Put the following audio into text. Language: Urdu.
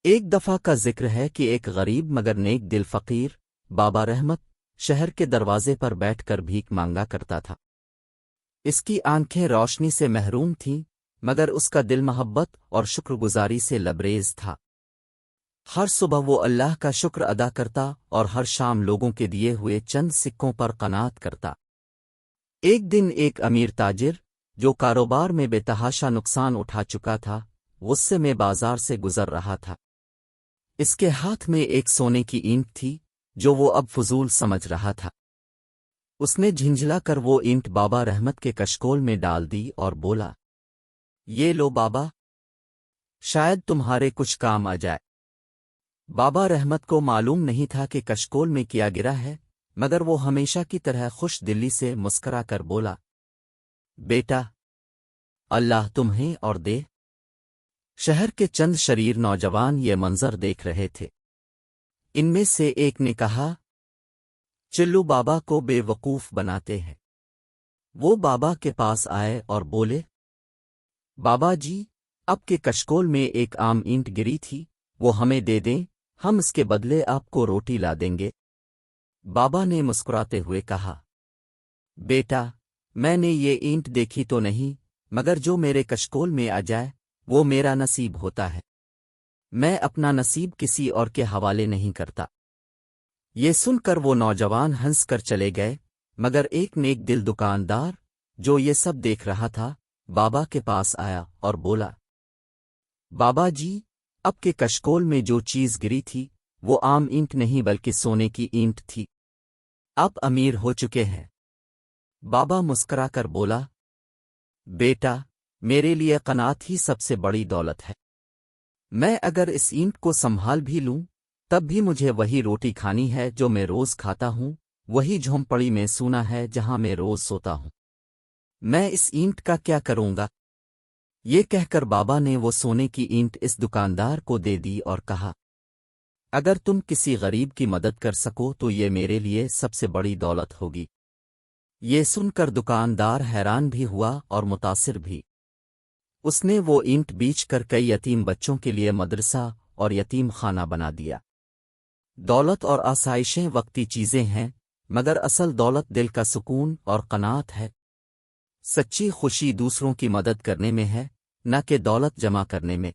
ایک دفعہ کا ذکر ہے کہ ایک غریب مگر نیک دل فقیر بابا رحمت شہر کے دروازے پر بیٹھ کر بھیک مانگا کرتا تھا۔ اس کی آنکھیں روشنی سے محروم تھیں، مگر اس کا دل محبت اور شکر گزاری سے لبریز تھا۔ ہر صبح وہ اللہ کا شکر ادا کرتا اور ہر شام لوگوں کے دیے ہوئے چند سکوں پر قناعت کرتا۔ ایک دن ایک امیر تاجر جو کاروبار میں بے تحاشا نقصان اٹھا چکا تھا، غصے میں بازار سے گزر رہا تھا۔ اس کے ہاتھ میں ایک سونے کی اینٹ تھی جو وہ اب فضول سمجھ رہا تھا۔ اس نے جھنجھلا کر وہ اینٹ بابا رحمت کے کشکول میں ڈال دی اور بولا، یہ لو بابا، شاید تمہارے کچھ کام آ جائے۔ بابا رحمت کو معلوم نہیں تھا کہ کشکول میں کیا گرا ہے، مگر وہ ہمیشہ کی طرح خوش دلی سے مسکرا کر بولا، بیٹا، اللہ تمہیں اور دے۔ شہر کے چند شریر نوجوان یہ منظر دیکھ رہے تھے۔ ان میں سے ایک نے کہا، چلو بابا کو بے وقوف بناتے ہیں۔ وہ بابا کے پاس آئے اور بولے، بابا جی، اب کے کشکول میں ایک عام اینٹ گری تھی، وہ ہمیں دے دیں، ہم اس کے بدلے آپ کو روٹی لا دیں گے۔ بابا نے مسکراتے ہوئے کہا، بیٹا، میں نے یہ اینٹ دیکھی تو نہیں، مگر جو میرے کشکول میں آ جائے وہ میرا نصیب ہوتا ہے۔ میں اپنا نصیب کسی اور کے حوالے نہیں کرتا۔ یہ سن کر وہ نوجوان ہنس کر چلے گئے، مگر ایک نیک دل دکاندار جو یہ سب دیکھ رہا تھا بابا کے پاس آیا اور بولا، بابا جی، اب کے کشکول میں جو چیز گری تھی وہ عام اینٹ نہیں بلکہ سونے کی اینٹ تھی۔ اب امیر ہو چکے ہیں۔ بابا مسکرا کر بولا، بیٹا، میرے لیے قناعت ہی سب سے بڑی دولت ہے۔ میں اگر اس اینٹ کو سنبھال بھی لوں تب بھی مجھے وہی روٹی کھانی ہے جو میں روز کھاتا ہوں، وہی جھونپڑی میں سونا ہے جہاں میں روز سوتا ہوں۔ میں اس اینٹ کا کیا کروں گا؟ یہ کہہ کر بابا نے وہ سونے کی اینٹ اس دکاندار کو دے دی اور کہا، اگر تم کسی غریب کی مدد کر سکو تو یہ میرے لیے سب سے بڑی دولت ہوگی۔ یہ سن کر دکاندار حیران بھی ہوا اور متاثر بھی۔ اس نے وہ اینٹ بیچ کر کئی یتیم بچوں کے لیے مدرسہ اور یتیم خانہ بنا دیا۔ دولت اور آسائشیں وقتی چیزیں ہیں، مگر اصل دولت دل کا سکون اور قناعت ہے۔ سچی خوشی دوسروں کی مدد کرنے میں ہے، نہ کہ دولت جمع کرنے میں۔